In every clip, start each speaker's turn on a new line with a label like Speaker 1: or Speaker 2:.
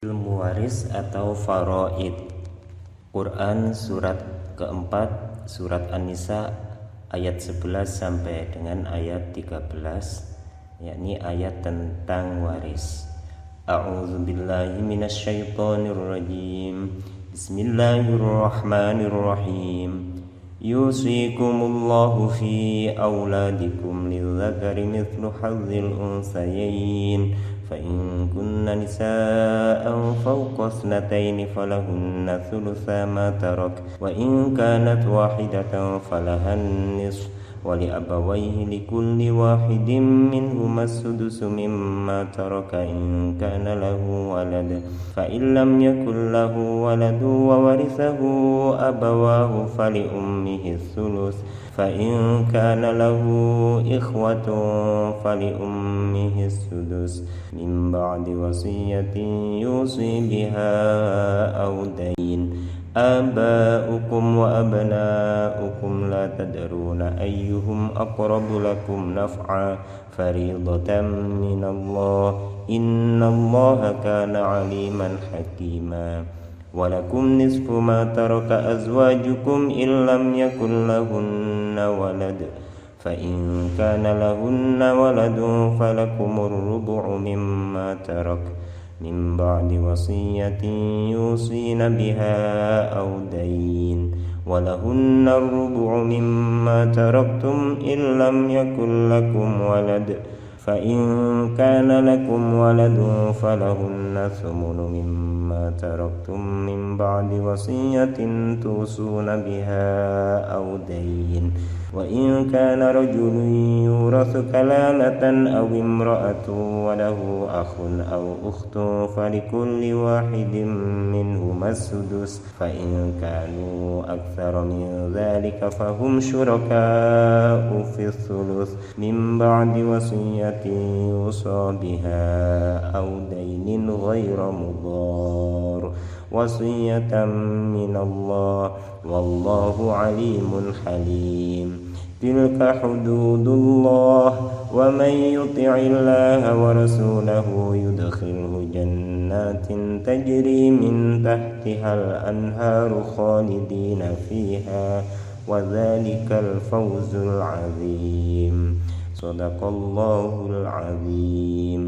Speaker 1: Ilmu waris atau faraid. Quran surat keempat, surat An-Nisa ayat 11 sampai dengan ayat 13, yakni ayat tentang waris. A'udzubillahi minasyaitonirrajim. Bismillahirrahmanirrahim. Yusikumullahu fi auladikum lidzakari mithlu hazzil unsayayn. فإن كن نساء فوق اثنتين فلهن ثلثا ما ترك وإن كانت واحدة فلها النصف ولأبويه لكل واحد منهما السدس مما ترك إن كان له ولد فإن لم يكن له ولد وورثه أبواه فلأمه الثلث فإن كان له إخوة فلأمه السدس من بعد وصية يوصي بها أو دين آباؤكم وأبناؤكم لا تدرون أيهم أقرب لكم نفعا فريضة من الله إن الله كان عليما حكيما ولكم نصف ما ترك أزواجكم إن لم يكن لهن ولد فإن كان لهن ولد فلكم الربع مما ترك من بعد وصية يوصين بها أو دين ولهن الربع مما تركتم إن لم يكن لكم ولد فإن كان لكم ولد فلهن الثمن مما تركتم من بعد وصية توصون بها أو دين وإن كان رجل يورث كلالة أو امرأة وله أخ أو أخت فلكل واحد منهما السدس فإن كانوا أكثر من ذلك فهم شركاء في الثلث من بعد وصية يوصى بها أو دين غير مضار وصية من الله والله عليم حليم تلك حدود الله ومن يطع الله ورسوله يدخله جنات تجري من تحتها الأنهار خالدين فيها وذلك الفوز العظيم صدق الله العظيم.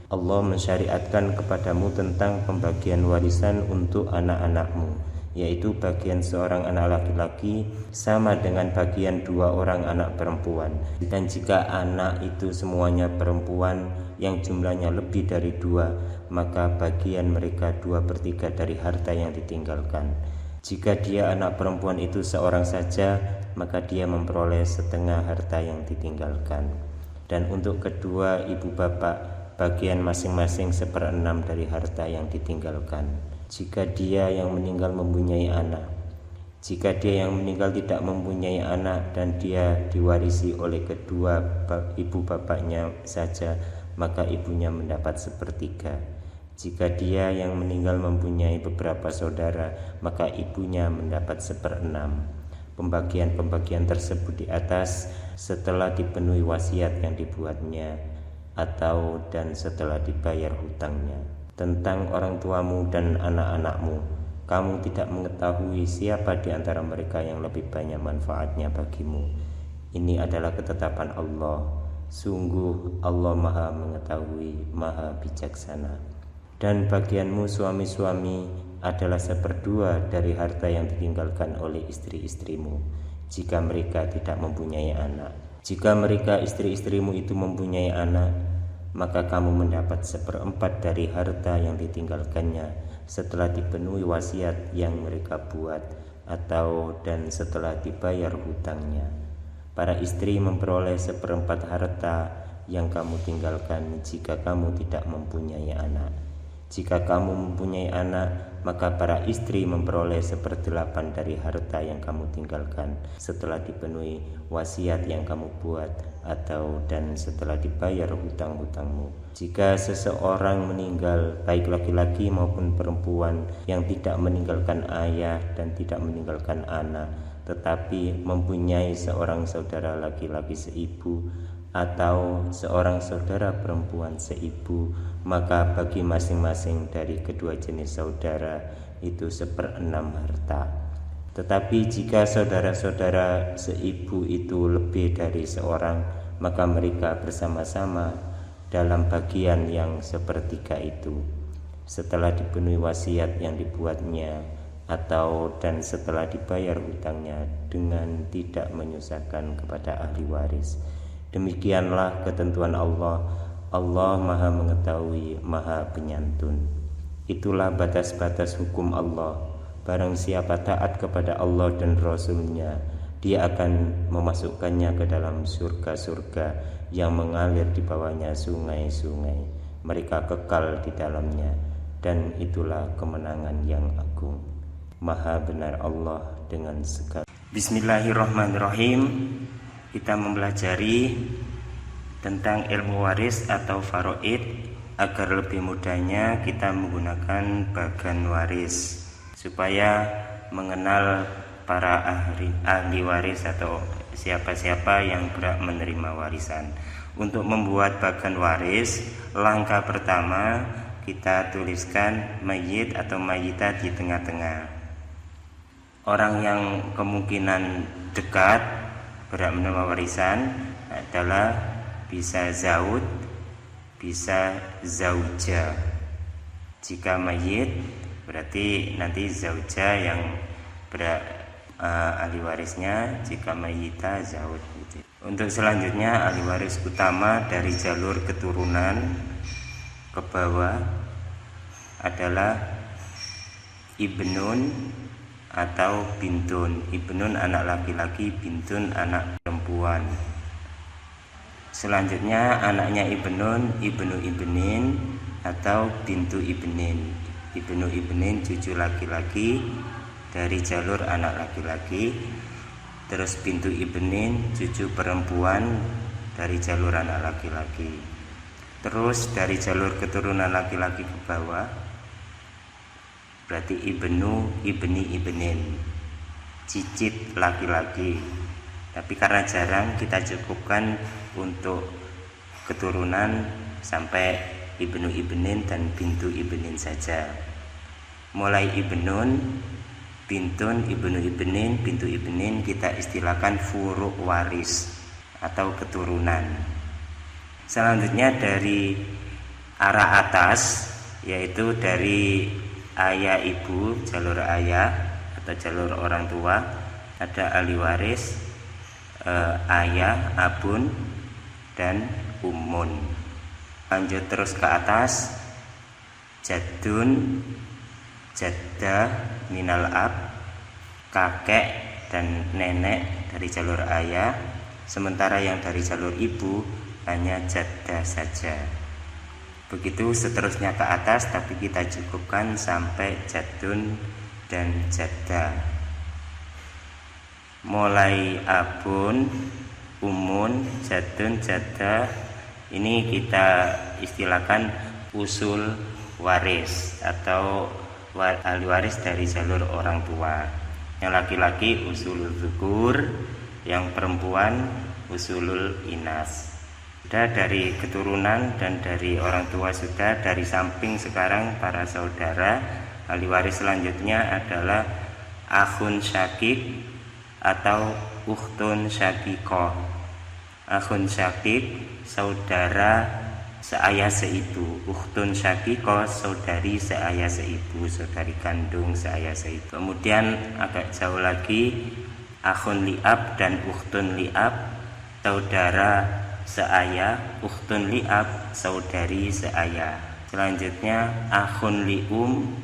Speaker 1: Allah mensyariatkan kepadamu tentang pembagian warisan untuk anak-anakmu, yaitu bagian seorang anak laki-laki sama dengan bagian dua orang anak perempuan. Dan jika anak itu semuanya perempuan yang jumlahnya lebih dari dua, maka bagian mereka 2/3 dari harta yang ditinggalkan. Jika dia anak perempuan itu seorang saja, maka dia memperoleh setengah harta yang ditinggalkan. Dan untuk kedua ibu bapak, bagian masing-masing 1/6 dari harta yang ditinggalkan. Jika dia yang meninggal mempunyai anak, jika dia yang meninggal tidak mempunyai anak dan dia diwarisi oleh kedua ibu bapaknya saja, maka ibunya mendapat 1/3. Jika dia yang meninggal mempunyai beberapa saudara, maka ibunya mendapat 1/6. Pembagian-pembagian tersebut di atas setelah dipenuhi wasiat yang dibuatnya atau dan setelah dibayar hutangnya. Tentang orang tuamu dan anak-anakmu, kamu tidak mengetahui siapa di antara mereka yang lebih banyak manfaatnya bagimu. Ini adalah ketetapan Allah. Sungguh Allah Maha mengetahui, Maha bijaksana. Dan bagianmu suami-suami adalah 1/2 dari harta yang ditinggalkan oleh istri-istrimu jika mereka tidak mempunyai anak. Jika mereka istri-istrimu itu mempunyai anak, maka kamu mendapat 1/4 dari harta yang ditinggalkannya setelah dipenuhi wasiat yang mereka buat atau dan setelah dibayar hutangnya. Para istri memperoleh 1/4 harta yang kamu tinggalkan jika kamu tidak mempunyai anak. Jika kamu mempunyai anak, maka para istri memperoleh 1/8 dari harta yang kamu tinggalkan setelah dipenuhi wasiat yang kamu buat atau dan setelah dibayar hutang-hutangmu. Jika seseorang meninggal, baik laki-laki maupun perempuan, yang tidak meninggalkan ayah dan tidak meninggalkan anak, tetapi mempunyai seorang saudara laki-laki seibu atau seorang saudara perempuan seibu, maka bagi masing-masing dari kedua jenis saudara itu 1/6 harta. Tetapi jika saudara-saudara seibu itu lebih dari seorang, maka mereka bersama-sama dalam bagian yang sepertiga itu, setelah dipenuhi wasiat yang dibuatnya dan setelah dibayar hutangnya dengan tidak menyusahkan kepada ahli waris. Demikianlah ketentuan Allah. Allah Maha Mengetahui, Maha Penyantun. Itulah batas-batas hukum Allah. Barang siapa taat kepada Allah dan Rasul-Nya, Dia akan memasukkannya ke dalam surga-surga yang mengalir di bawahnya sungai-sungai. Mereka kekal di dalamnya, dan itulah kemenangan yang agung. Maha benar Allah dengan segala. Bismillahirrahmanirrahim. Kita mempelajari tentang ilmu waris atau faraid. Agar lebih mudahnya kita menggunakan bagan waris, supaya mengenal para ahli waris atau siapa-siapa yang berhak menerima warisan. Untuk membuat bagan waris, langkah pertama kita tuliskan mayyit atau mayyita di tengah-tengah. Orang yang kemungkinan dekat berhak menerima warisan adalah bisa zaud, bisa zauja. Jika mayyit berarti nanti zauja yang ahli warisnya, jika mayyita zaud. Untuk selanjutnya ahli waris utama dari jalur keturunan ke bawah adalah ibnun atau bintun. Ibnun anak laki-laki, bintun anak perempuan. Selanjutnya anaknya ibnun, ibnu ibnin atau bintu ibnin. Ibnu ibnin cucu laki-laki dari jalur anak laki-laki. Terus bintu ibnin cucu perempuan dari jalur anak laki-laki. Terus dari jalur keturunan laki-laki ke bawah berarti ibnu ibni ibnin, cicit laki-laki. Tapi karena jarang, kita cukupkan untuk keturunan sampai ibnu ibnin dan bintu ibnin saja. Mulai ibnun, bintun, ibnu ibnin, bintu ibnin kita istilahkan furu' waris atau keturunan. Selanjutnya dari arah atas, yaitu dari ayah ibu, jalur ayah atau jalur orang tua, ada ahli waris, ayah, abun, dan ummun. Lanjut terus ke atas, jadun, jaddah minal ab, kakek dan nenek dari jalur ayah. Sementara yang dari jalur ibu hanya jaddah saja. Begitu seterusnya ke atas, tapi kita cukupkan sampai jadun dan jaddah. Mulai abun, umun, jadun, jaddah, ini kita istilahkan usul waris atau ahli waris dari jalur orang tua. Yang laki-laki usulul dzukur, yang perempuan usulul inas. Sudah dari keturunan dan dari orang tua sudah. Dari samping sekarang para saudara, ahli waris selanjutnya adalah akhun syakik atau ukhtun syakikoh. Akhun syakik, saudara seayah seibu. Ukhtun syakikoh, saudari seayah seibu, saudari kandung seayah seibu. Kemudian agak jauh lagi, akhun li'ab dan ukhtun li'ab, saudara seayah, ukhtun li'ab, saudari seayah. Selanjutnya akhun li'um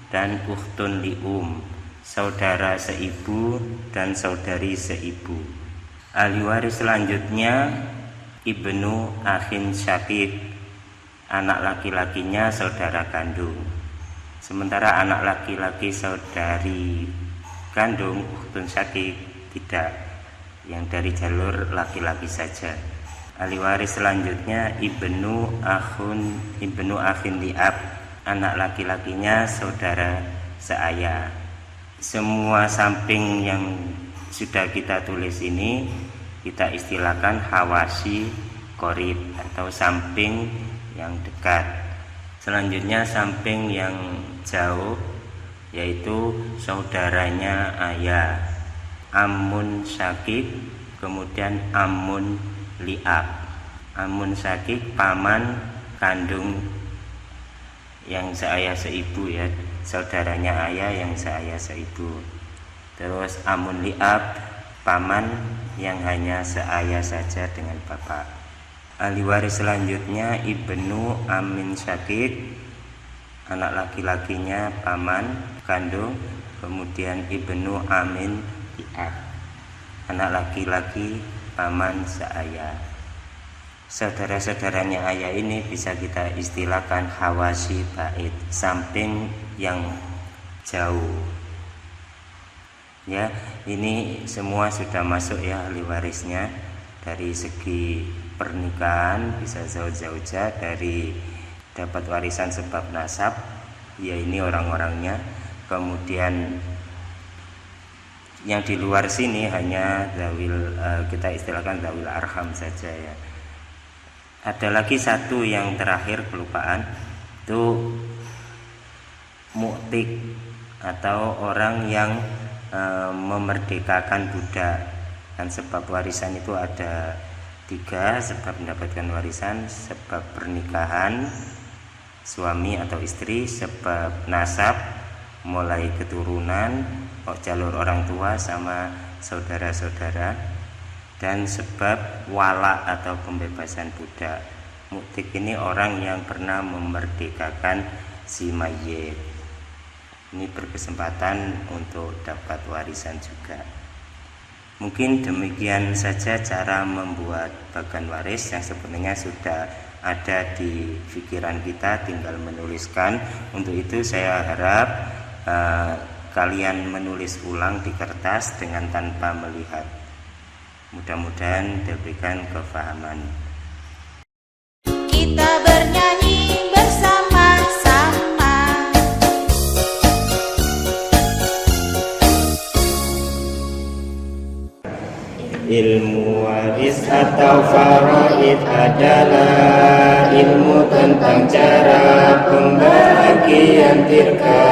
Speaker 1: dan ukhtun li'um, saudara seibu dan saudari seibu. Ahli waris selanjutnya ibnu akhin syakik, anak laki-lakinya saudara kandung. Sementara anak laki-laki saudari kandung ukhtun syakik tidak, yang dari jalur laki-laki saja. Ahli waris selanjutnya ibnu akhin li'ab, anak laki-lakinya saudara seayah. Semua samping yang sudah kita tulis ini kita istilahkan hawasi qorib atau samping yang dekat. Selanjutnya samping yang jauh, yaitu saudaranya ayah, amun syakik, kemudian amun li'ab. Amun syakik paman kandung yang seayah seibu ya, saudaranya ayah yang seayah seibu. Terus amun li'ab, paman yang hanya seayah saja dengan bapak. Ahli waris selanjutnya ibnu amin syakik, anak laki-lakinya paman kandung, kemudian ibnu amin li'ab, anak laki-laki paman seayah. Saudara-saudaranya ayah ini bisa kita istilahkan hawasi bait, samping yang jauh. Ya, ini semua sudah masuk ya ahli warisnya. Dari segi pernikahan bisa zauj-zaujah, dari dapat warisan sebab nasab, ya ini orang-orangnya. Kemudian yang di luar sini hanya zawil, kita istilahkan zawil arham saja ya. Ada lagi satu yang terakhir kelupaan, itu mu'tik atau orang yang memerdekakan budak. Dan sebab warisan itu ada 3 sebab mendapatkan warisan: sebab pernikahan suami atau istri, sebab nasab mulai keturunan, jalur orang tua sama saudara-saudara, dan sebab wala atau pembebasan budak. Mu'tik ini orang yang pernah memerdekakan si mayit. Ini berkesempatan untuk dapat warisan juga. Mungkin demikian saja cara membuat bagan waris yang sebenarnya sudah ada di pikiran kita, tinggal menuliskan. Untuk itu saya harap kalian menulis ulang di kertas dengan tanpa melihat. Mudah-mudahan diberikan kefahaman.
Speaker 2: Kita bernyanyi bersama-sama.
Speaker 1: Ilmu waris atau faraid adalah ilmu tentang cara pembagian tirka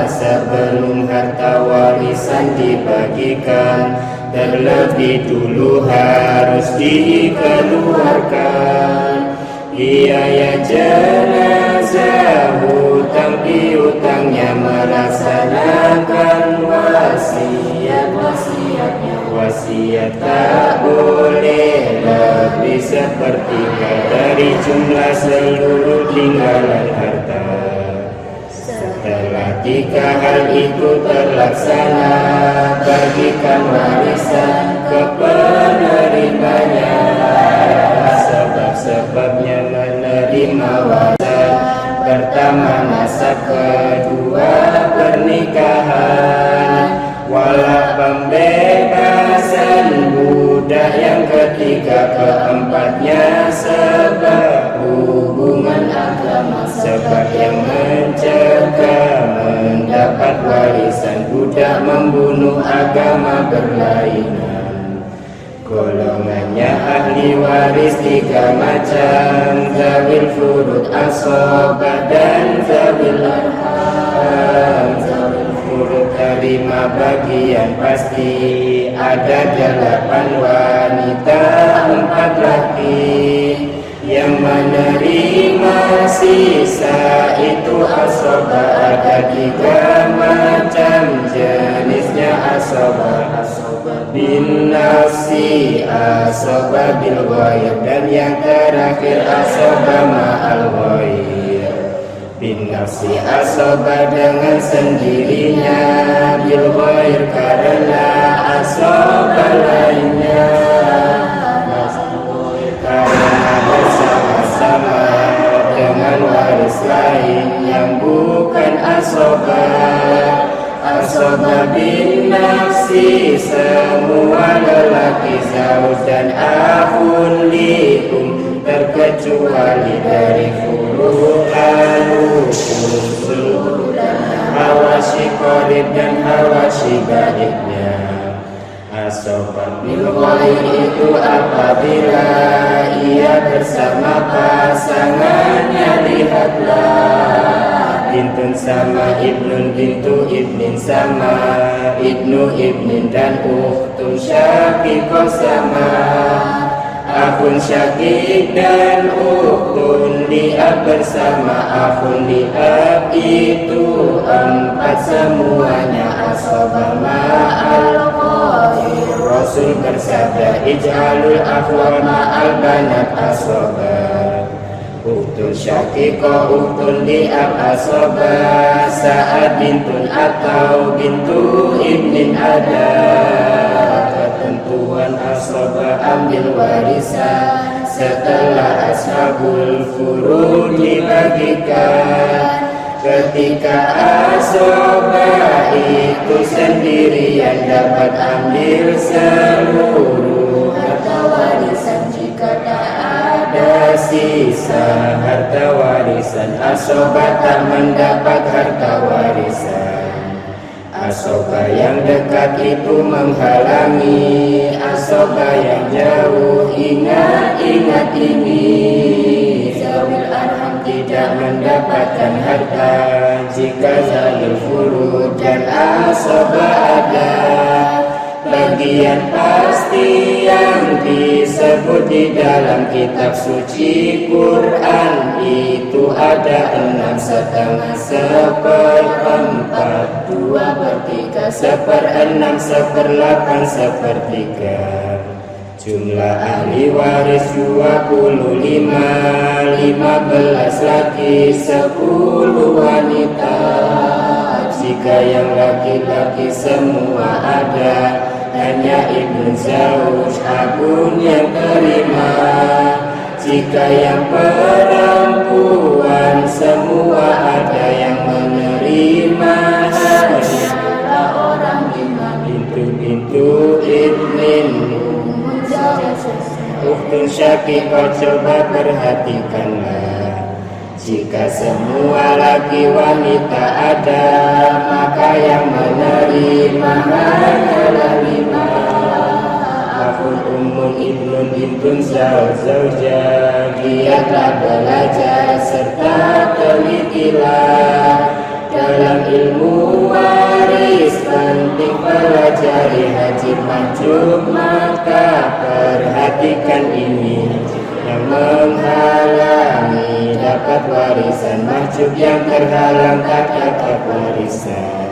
Speaker 1: sebelum harta warisan dibagikan. Terlebih dulu harus dikeluarkan biaya jenazah, hutang piutangnya, melaksanakan wasiatnya. Wasiat tak boleh lebih sepertiga dari jumlah seluruh tinggalan harta. Setelah 3 hal itu terlaksana, bagikan warisan ke penerimanya. Sebab-sebabnya menerima warisan: pertama nasab, kedua pernikahan, wala pembebasan budak, yang ketiga keempatnya sebab hubungan agama. Sebab yang mencegah mendapat warisan budak membunuh agama berlainan. Golongannya ahli waris 3 macam: zawil furud, asobah, dan zawil arham. Zawil furud terima bagian pasti, ada 8 wanita 4 laki. Yang menerima sisa itu asobah, ada 3 macam jenisnya asobah: bin nafsi, asobah bil ghair, dan yang terakhir asobah ma'al ghair. Bin nafsi asobah dengan sendirinya, bil ghair karena asobah lainnya, karena bersama-sama dengan waris lain yang bukan asobah. Asobah bin nafsi semua lelaki zauj dan akhun likum, terkecuali dari furu al-usul, hawashi qorib dan hawashi baiknya. asobah. Bil ghair itu apabila ia bersama pasangannya, lihatlah bintun sama ibnun, bintu ibnin sama ibnu ibnin, dan ukhtun syaqiqah sama akhun syakik dan ukhtun liab bersama akhun liab, itu empat semuanya asobah ma'al ghair. Rasul bersabda, ij'alul akhwa ma'al banat asobah. Ukhtun syaqiqah ukhtun liab asobah, saat bintun atau bintu ibnin ada ketentuan asobah ambil warisan setelah ashabul furud dibagikan. Ketika asobah itu sendirian dapat ambil seluruh harta warisan, jika tak ada sisa harta warisan asobah tak mendapat harta warisan. Asobah yang dekat itu menghalangi asobah yang jauh. Ingat-ingat ini, zawil arham tidak mendapatkan harta jika zawil furud dan asobah ada. Bagian pasti yang disebut di dalam kitab suci Quran itu ada 6 setengah, 1/4, 2/3, 1/6, 1/8, 1/3. Jumlah ahli waris 25, 15 laki, 10 wanita. Jika yang laki-laki semua ada, hanya Ibnu Zawj Agun yang terima. Jika yang perempuan semua ada yang menerima, hanyalah orang lima, bintu ibnin ukhtun syaqiqah. Coba perhatikanlah, jika semua laki wanita ada, maka yang menerima hanyalah 5. Akhun ummun ibnun bintun zaujah. Giatlah belajar serta telitilah dalam ilmu waris, penting pelajari hajib mahjub. Maka perhatikan ini yang menghalangi dapat warisan, mahjub yang terhalang tak dapat warisan.